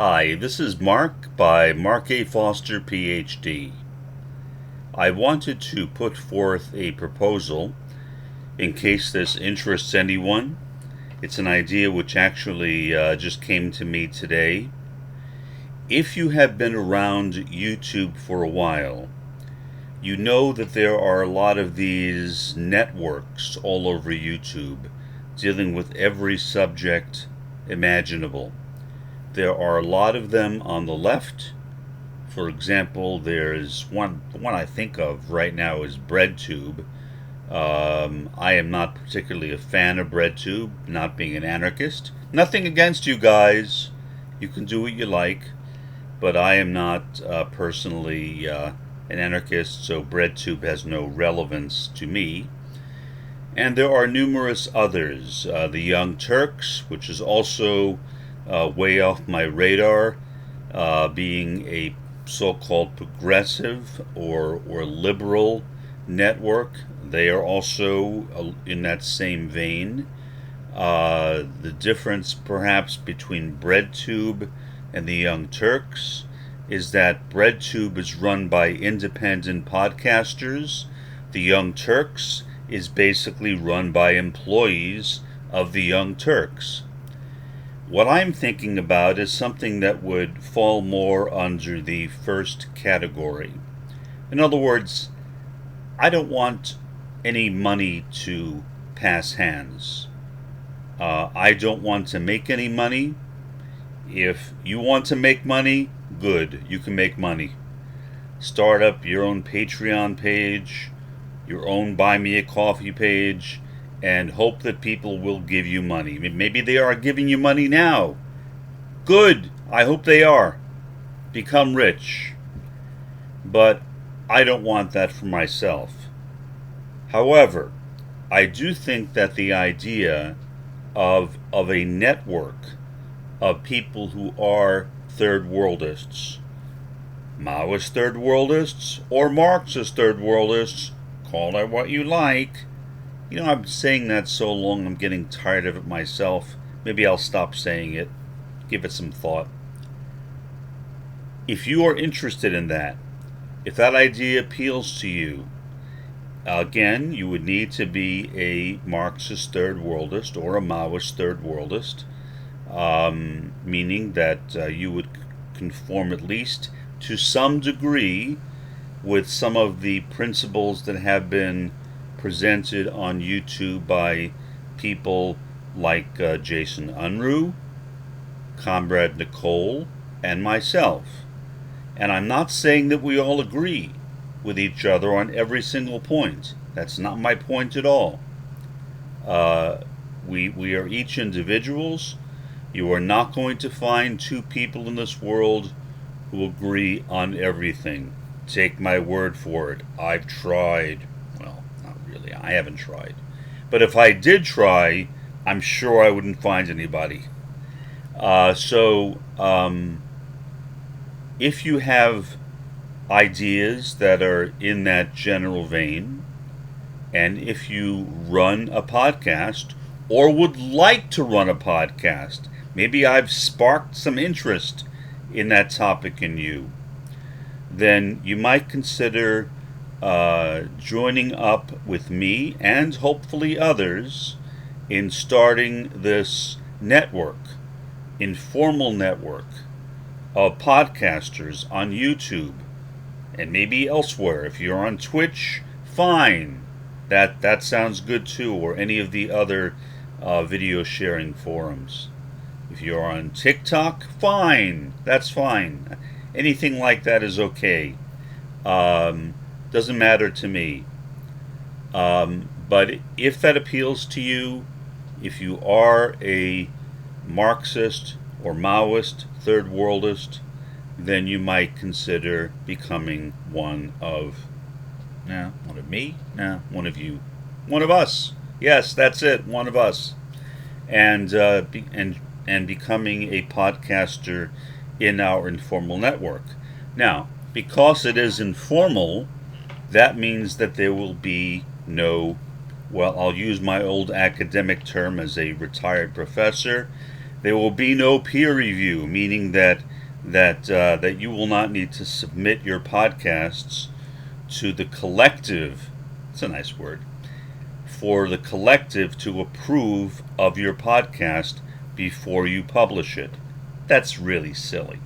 Hi, this is Mark by Mark A. Foster, Ph.D. I wanted to put forth a proposal in case this interests anyone. It's an idea which actually just came to me today. If you have been around YouTube for a while, you know that there are a lot of these networks all over YouTube dealing with every subject imaginable. There are a lot of them on the left. For example, there's the one I think of right now is BreadTube. I am not particularly a fan of BreadTube, not being an anarchist. Nothing against you guys. You can do what you like. But I am not personally an anarchist, so BreadTube has no relevance to me. And there are numerous others. The Young Turks, which is also way off my radar, being a so-called progressive or liberal network. They are also in that same vein. The difference perhaps between BreadTube and the Young Turks is that BreadTube is run by independent podcasters. The Young Turks is basically run by employees of the Young Turks. What I'm thinking about is something that would fall more under the first category. In other words, I don't want any money to pass hands. I don't want to make any money. If you want to make money, good, you can make money. Start up your own Patreon page, your own Buy Me a Coffee page, and hope that people will give you money. Maybe they are giving you money now. Good. I hope they are. Become rich. But I don't want that for myself. However, I do think that the idea of a network of people who are third worldists, Maoist third worldists, or Marxist third worldists, call it what you like. You know, I'm saying that so long I'm getting tired of it myself. Maybe I'll stop saying it. Give it some thought. If you are interested in that, if that idea appeals to you, again, you would need to be a Marxist third worldist or a Maoist third worldist, meaning that you would conform at least to some degree with some of the principles that have been presented on YouTube by people like Jason Unruh, Comrade Nicole, and myself. And I'm not saying that we all agree with each other on every single point. That's not my point at all. We are each individuals. You are not going to find two people in this world who agree on everything. Take my word for it. I've tried. Well, not really. I haven't tried. But if I did try, I'm sure I wouldn't find anybody. If you have ideas that are in that general vein, and if you run a podcast or would like to run a podcast, maybe I've sparked some interest in that topic in you, then you might consider joining up with me and hopefully others in starting this network, informal network of podcasters on YouTube and maybe elsewhere. If you're on Twitch, fine. That sounds good too, or any of the other video sharing forums. If you're on TikTok, fine. That's fine. Anything like that is okay. Doesn't matter to me. But if that appeals to you, if you are a Marxist or Maoist third worldist, then you might consider becoming one of me? One of you. One of us. Yes, that's it. One of us. And becoming a podcaster in our informal network. Now, because it is informal, that means that there will be no, well, I'll use my old academic term as a retired professor, there will be no peer review, meaning that that you will not need to submit your podcasts to the collective. It's a nice word. For the collective to approve of your podcast before you publish it. That's really silly.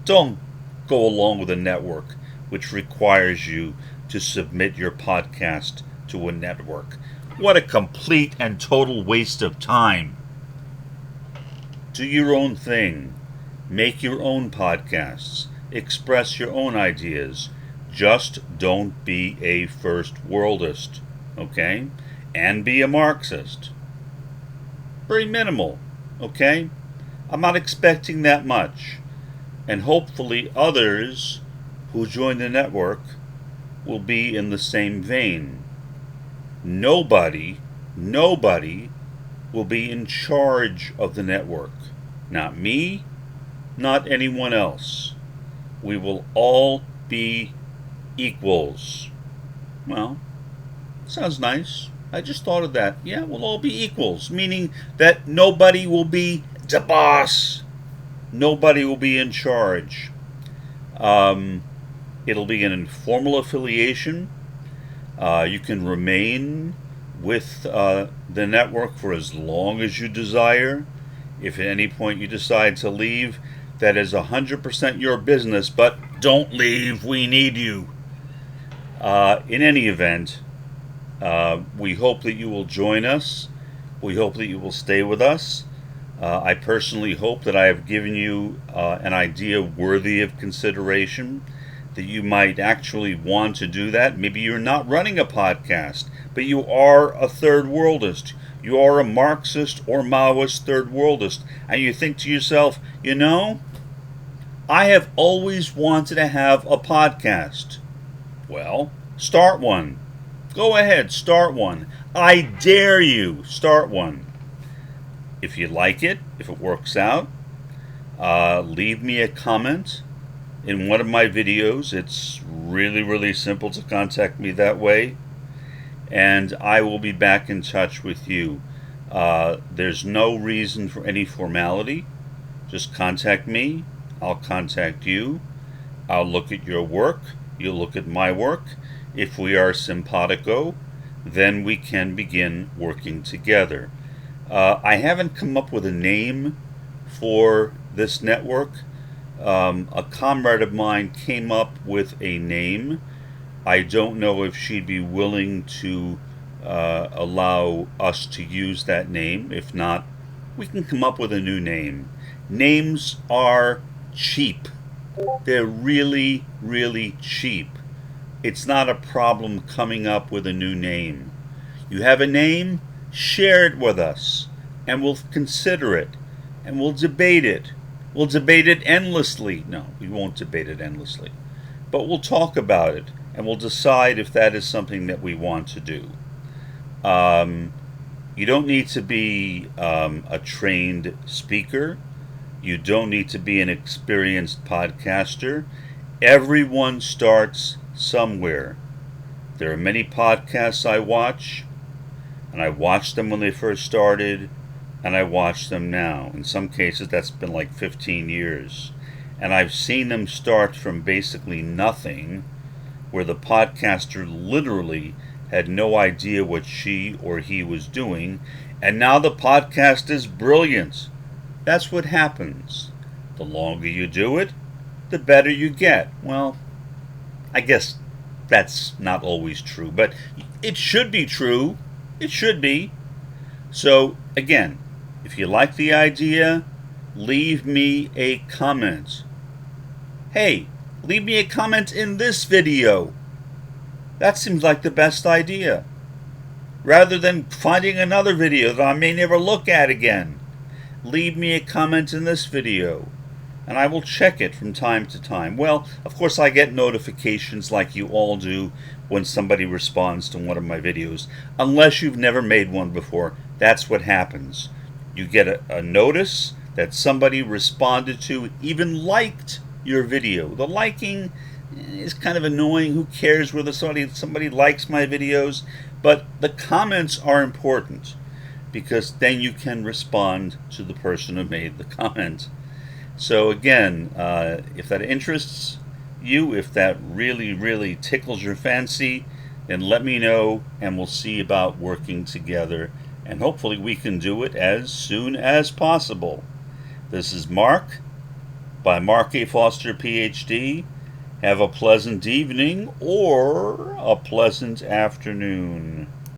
Don't go along with a network which requires you to submit your podcast to a network. What a complete and total waste of time. Do your own thing. Make your own podcasts. Express your own ideas. Just don't be a first worldist, okay? And be a Marxist. Very minimal, okay? I'm not expecting that much. And hopefully others who join the network will be in the same vein. Nobody will be in charge of the network. Not me, not anyone else. We will all be equals. Well, sounds nice. I just thought of that. Yeah, we'll all be equals, meaning that nobody will be the boss. Nobody will be in charge. It'll be an informal affiliation. You can remain with the network for as long as you desire. If at any point you decide to leave, that is 100% your business, but don't leave. We need you. In any event, we hope that you will join us. We hope that you will stay with us. I personally hope that I have given you an idea worthy of consideration, that you might actually want to do that. Maybe you're not running a podcast, but you are a third worldist. You are a Marxist or Maoist third worldist, and you think to yourself, you know, I have always wanted to have a podcast. Well, start one. Go ahead, start one. I dare you, start one. If you like it, if it works out, leave me a comment in one of my videos. It's really simple to contact me that way, and I will be back in touch with you. There's no reason for any formality. Just contact me. I'll contact you. I'll look at your work. You'll look at my work. If we are simpatico, then we can begin working together. I haven't come up with a name for this network. A comrade of mine came up with a name. I don't know if she'd be willing to allow us to use that name. If not, we can come up with a new name. Names are cheap. They're really cheap. It's not a problem coming up with a new name. You have a name? Share it with us, and we'll consider it, and we'll debate it. We'll debate it endlessly. No, we won't debate it endlessly. But we'll talk about it, and we'll decide if that is something that we want to do. You don't need to be a trained speaker. You don't need to be an experienced podcaster. Everyone starts somewhere. There are many podcasts I watch, and I watched them when they first started, and I watch them now. In some cases, that's been like 15 years. And I've seen them start from basically nothing, where the podcaster literally had no idea what she or he was doing, and now the podcast is brilliant. That's what happens. The longer you do it, the better you get. Well, I guess that's not always true, but it should be true. It should be. So, again, if you like the idea, leave me a comment. Hey, leave me a comment in this video. That seems like the best idea. Rather than finding another video that I may never look at again, leave me a comment in this video, and I will check it from time to time. Well, of course I get notifications like you all do when somebody responds to one of my videos. Unless you've never made one before, that's what happens. You get a notice that somebody responded to, even liked your video. The liking is kind of annoying. Who cares whether somebody likes my videos? But the comments are important, because then you can respond to the person who made the comment. So again, if that interests you, if that really tickles your fancy, then let me know and we'll see about working together. And hopefully we can do it as soon as possible. This is Mark by Mark A. Foster, Ph.D. Have a pleasant evening or a pleasant afternoon.